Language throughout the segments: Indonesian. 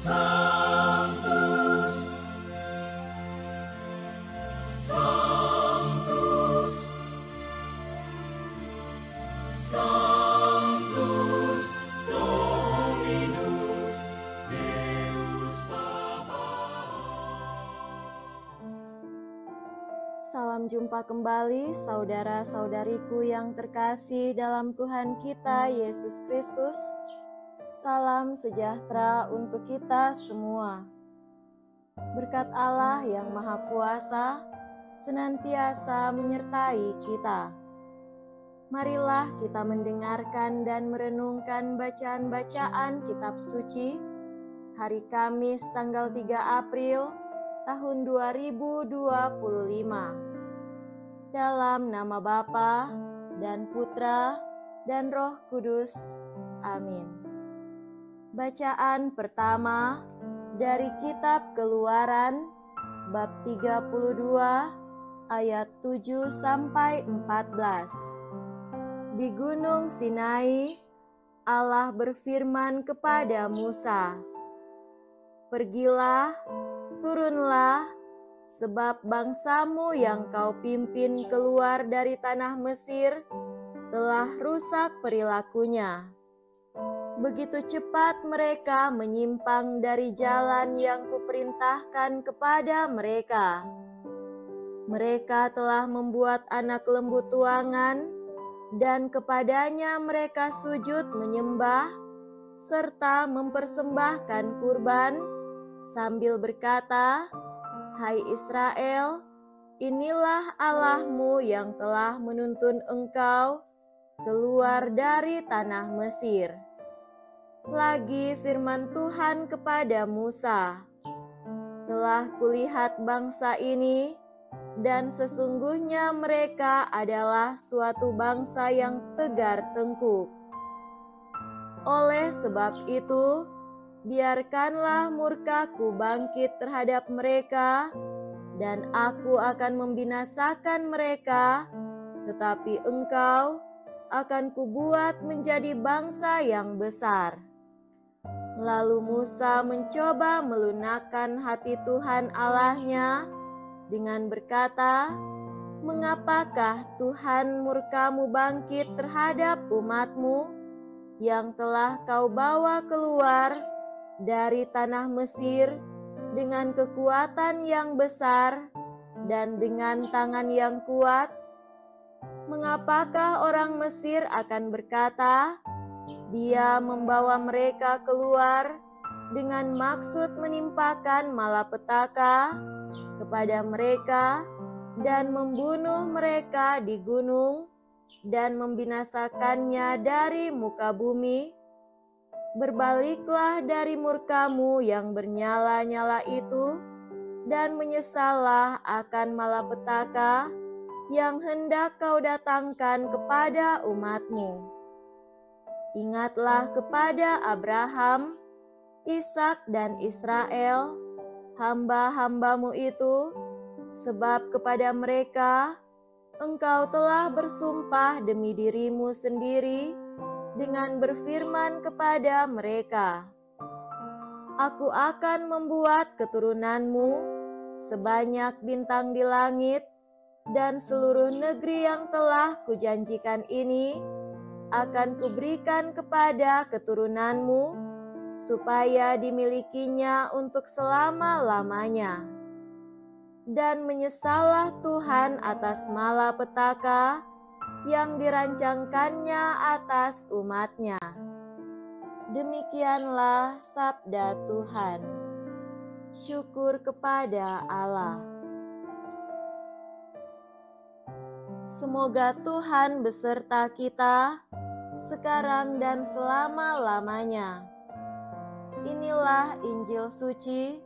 Sanctus, Sanctus, Sanctus Dominus Deus Sabaoth. Salam jumpa kembali saudara-saudariku yang terkasih dalam Tuhan kita Yesus Kristus. Salam sejahtera untuk kita semua. Berkat Allah yang Maha Kuasa senantiasa menyertai kita. Marilah kita mendengarkan dan merenungkan bacaan-bacaan kitab suci hari Kamis tanggal 3 April tahun 2025. Dalam nama Bapa dan Putra dan Roh Kudus. Amin. Bacaan pertama dari kitab Keluaran bab 32 ayat 7 sampai 14. Di Gunung Sinai, Allah berfirman kepada Musa, "Pergilah, turunlah, sebab bangsamu yang kau pimpin keluar dari tanah Mesir telah rusak perilakunya. Begitu cepat mereka menyimpang dari jalan yang kuperintahkan kepada mereka. Mereka telah membuat anak lembu tuangan, dan kepadanya mereka sujud menyembah, serta mempersembahkan kurban, sambil berkata, 'Hai Israel, inilah Allahmu yang telah menuntun engkau keluar dari tanah Mesir.' Lagi firman Tuhan kepada Musa, 'Telah kulihat bangsa ini, dan sesungguhnya mereka adalah suatu bangsa yang tegar tengkuk. Oleh sebab itu, biarkanlah murkaku bangkit terhadap mereka, dan aku akan membinasakan mereka, tetapi engkau akan kubuat menjadi bangsa yang besar.' Lalu Musa mencoba melunakkan hati Tuhan Allahnya dengan berkata, 'Mengapakah Tuhan murkamu bangkit terhadap umatmu yang telah kau bawa keluar dari tanah Mesir dengan kekuatan yang besar dan dengan tangan yang kuat? Mengapakah orang Mesir akan berkata, Dia membawa mereka keluar dengan maksud menimpakan malapetaka kepada mereka dan membunuh mereka di gunung dan membinasakannya dari muka bumi? Berbaliklah dari murkamu yang bernyala-nyala itu dan menyesallah akan malapetaka yang hendak kau datangkan kepada umatmu. Ingatlah kepada Abraham, Ishak dan Israel, hamba-hambamu itu, sebab kepada mereka engkau telah bersumpah demi dirimu sendiri dengan berfirman kepada mereka, Aku akan membuat keturunanmu sebanyak bintang di langit, dan seluruh negeri yang telah kujanjikan ini akan kuberikan kepada keturunanmu, supaya dimilikinya untuk selama-lamanya. Dan menyesallah Tuhan atas malapetaka yang dirancangkannya atas umatnya." Demikianlah sabda Tuhan. Syukur kepada Allah. Semoga Tuhan beserta kita sekarang dan selama-lamanya. Inilah Injil suci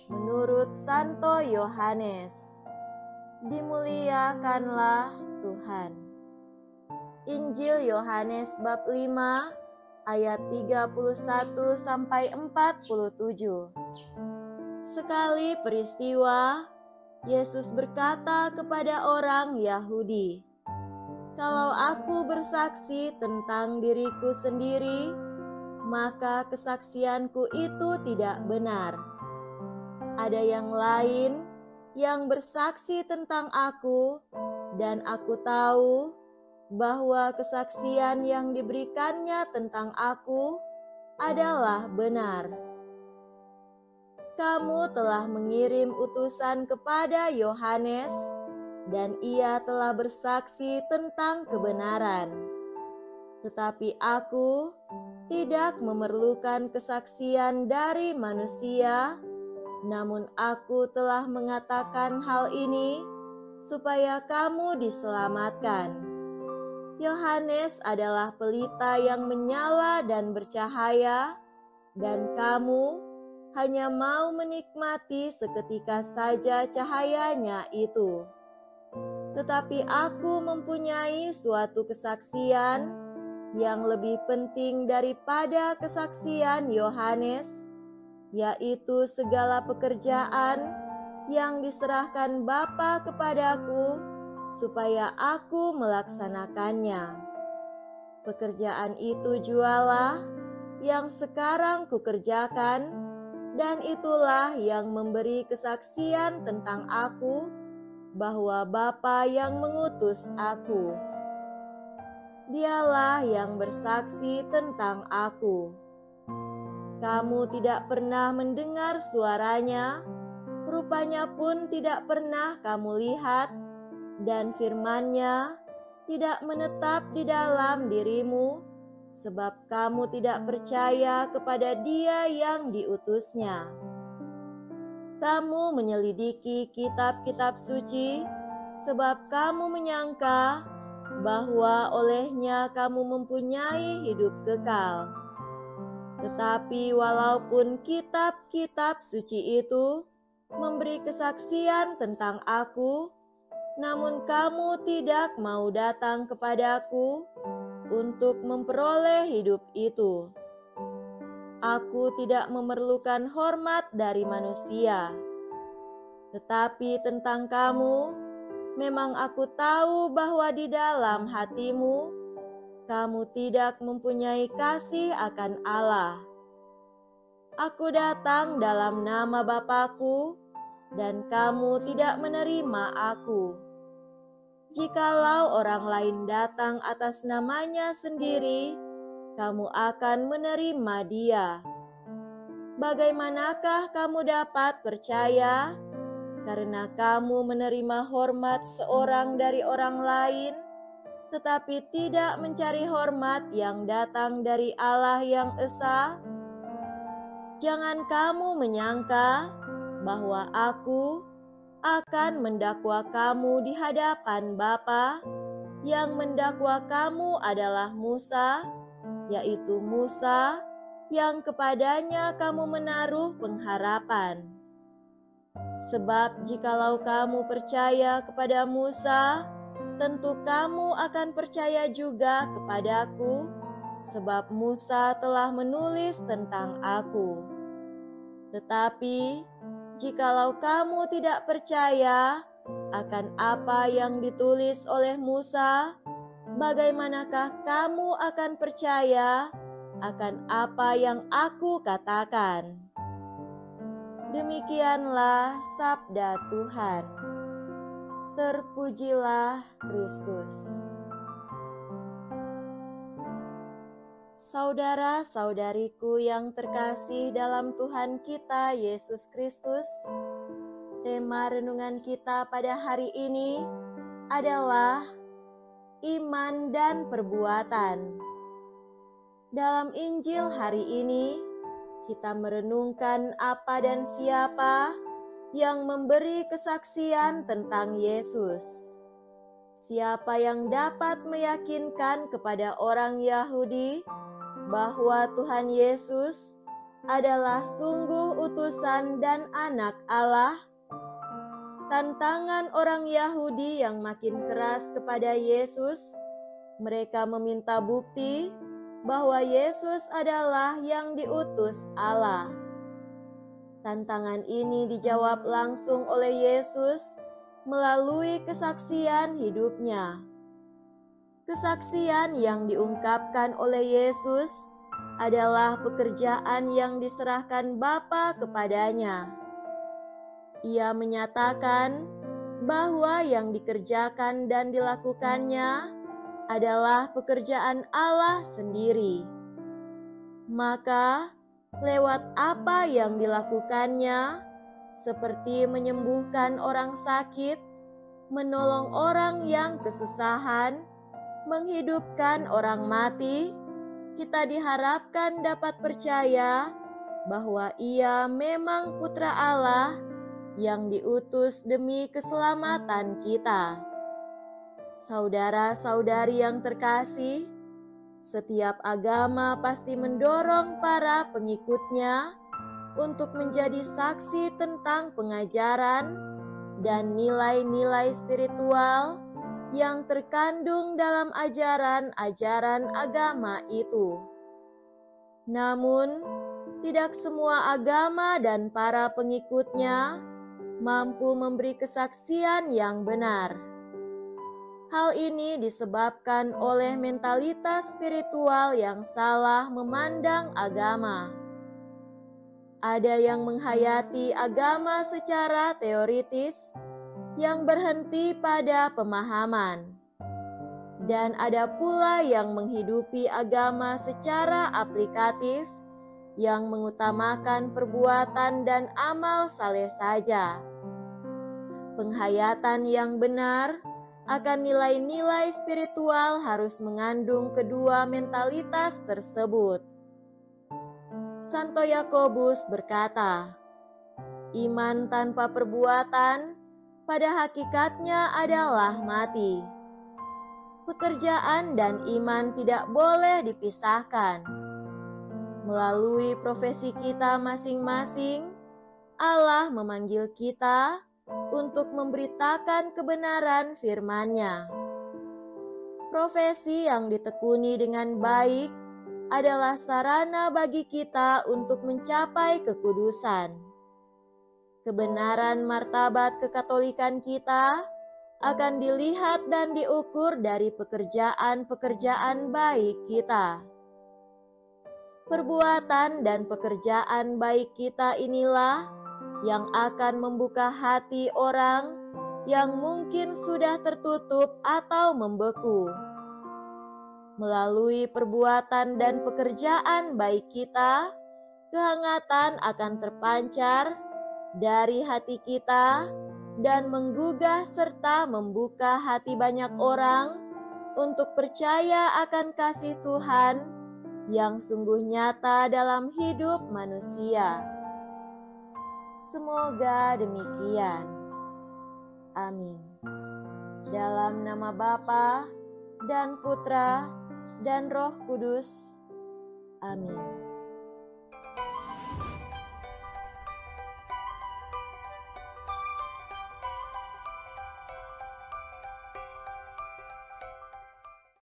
menurut Santo Yohanes. Dimuliakanlah Tuhan. Injil Yohanes bab 5 ayat 31 sampai 47. Sekali peristiwa, Yesus berkata kepada orang Yahudi, "Kalau aku bersaksi tentang diriku sendiri, maka kesaksianku itu tidak benar. Ada yang lain yang bersaksi tentang aku, dan aku tahu bahwa kesaksian yang diberikannya tentang aku adalah benar. Kamu telah mengirim utusan kepada Yohanes, dan ia telah bersaksi tentang kebenaran. Tetapi aku tidak memerlukan kesaksian dari manusia, namun aku telah mengatakan hal ini supaya kamu diselamatkan. Yohanes adalah pelita yang menyala dan bercahaya, dan kamu hanya mau menikmati seketika saja cahayanya itu. Tetapi aku mempunyai suatu kesaksian yang lebih penting daripada kesaksian Yohanes, yaitu segala pekerjaan yang diserahkan Bapa kepadaku supaya aku melaksanakannya. Pekerjaan itu jualah yang sekarang kukerjakan, dan itulah yang memberi kesaksian tentang aku bahwa Bapa yang mengutus aku. Dialah yang bersaksi tentang aku. Kamu tidak pernah mendengar suaranya, rupanya pun tidak pernah kamu lihat, dan firman-Nya tidak menetap di dalam dirimu, sebab kamu tidak percaya kepada Dia yang diutusnya. Kamu menyelidiki kitab-kitab suci, sebab kamu menyangka bahwa olehnya kamu mempunyai hidup kekal. Tetapi walaupun kitab-kitab suci itu memberi kesaksian tentang aku, namun kamu tidak mau datang kepadaku untuk memperoleh hidup itu. Aku tidak memerlukan hormat dari manusia. Tetapi tentang kamu, memang aku tahu bahwa di dalam hatimu, kamu tidak mempunyai kasih akan Allah. Aku datang dalam nama Bapa-Ku, dan kamu tidak menerima aku. Jikalau orang lain datang atas namanya sendiri, kamu akan menerima dia. Bagaimanakah kamu dapat percaya karena kamu menerima hormat seorang dari orang lain, tetapi tidak mencari hormat yang datang dari Allah yang esa? Jangan kamu menyangka bahwa aku akan mendakwa kamu di hadapan Bapa. Yang mendakwa kamu adalah Musa, yaitu Musa yang kepadanya kamu menaruh pengharapan. Sebab jikalau kamu percaya kepada Musa, tentu kamu akan percaya juga kepadaku, sebab Musa telah menulis tentang aku. Tetapi jikalau kamu tidak percaya akan apa yang ditulis oleh Musa, bagaimanakah kamu akan percaya akan apa yang aku katakan? Demikianlah sabda Tuhan. Terpujilah Kristus. Saudara-saudariku yang terkasih dalam Tuhan kita Yesus Kristus, tema renungan kita pada hari ini adalah iman dan perbuatan. Dalam Injil hari ini, kita merenungkan apa dan siapa yang memberi kesaksian tentang Yesus. Siapa yang dapat meyakinkan kepada orang Yahudi bahwa Tuhan Yesus adalah sungguh utusan dan anak Allah? Tantangan orang Yahudi yang makin keras kepada Yesus, mereka meminta bukti bahwa Yesus adalah yang diutus Allah. Tantangan ini dijawab langsung oleh Yesus melalui kesaksian hidupnya. Kesaksian yang diungkapkan oleh Yesus adalah pekerjaan yang diserahkan Bapa kepadanya. Ia menyatakan bahwa yang dikerjakan dan dilakukannya adalah pekerjaan Allah sendiri. Maka, lewat apa yang dilakukannya, seperti menyembuhkan orang sakit, menolong orang yang kesusahan, menghidupkan orang mati, kita diharapkan dapat percaya bahwa Ia memang Putra Allah yang diutus demi keselamatan kita. Saudara-saudari yang terkasih, setiap agama pasti mendorong para pengikutnya untuk menjadi saksi tentang pengajaran dan nilai-nilai spiritual yang terkandung dalam ajaran-ajaran agama itu. Namun, tidak semua agama dan para pengikutnya mampu memberi kesaksian yang benar. Hal ini disebabkan oleh mentalitas spiritual yang salah memandang agama. Ada yang menghayati agama secara teoritis yang berhenti pada pemahaman, dan ada pula yang menghidupi agama secara aplikatif yang mengutamakan perbuatan dan amal saleh saja. Penghayatan yang benar akan nilai-nilai spiritual harus mengandung kedua mentalitas tersebut. Santo Yakobus berkata, "Iman tanpa perbuatan pada hakikatnya adalah mati." Pekerjaan dan iman tidak boleh dipisahkan. Melalui profesi kita masing-masing, Allah memanggil kita untuk memberitakan kebenaran firman-Nya. Profesi yang ditekuni dengan baik adalah sarana bagi kita untuk mencapai kekudusan. Kebenaran martabat kekatolikan kita akan dilihat dan diukur dari pekerjaan-pekerjaan baik kita. Perbuatan dan pekerjaan baik kita inilah yang akan membuka hati orang yang mungkin sudah tertutup atau membeku. Melalui perbuatan dan pekerjaan baik kita, kehangatan akan terpancar dari hati kita dan menggugah serta membuka hati banyak orang untuk percaya akan kasih Tuhan yang sungguh nyata dalam hidup manusia. Semoga demikian. Amin. Dalam nama Bapa dan Putra dan Roh Kudus. Amin.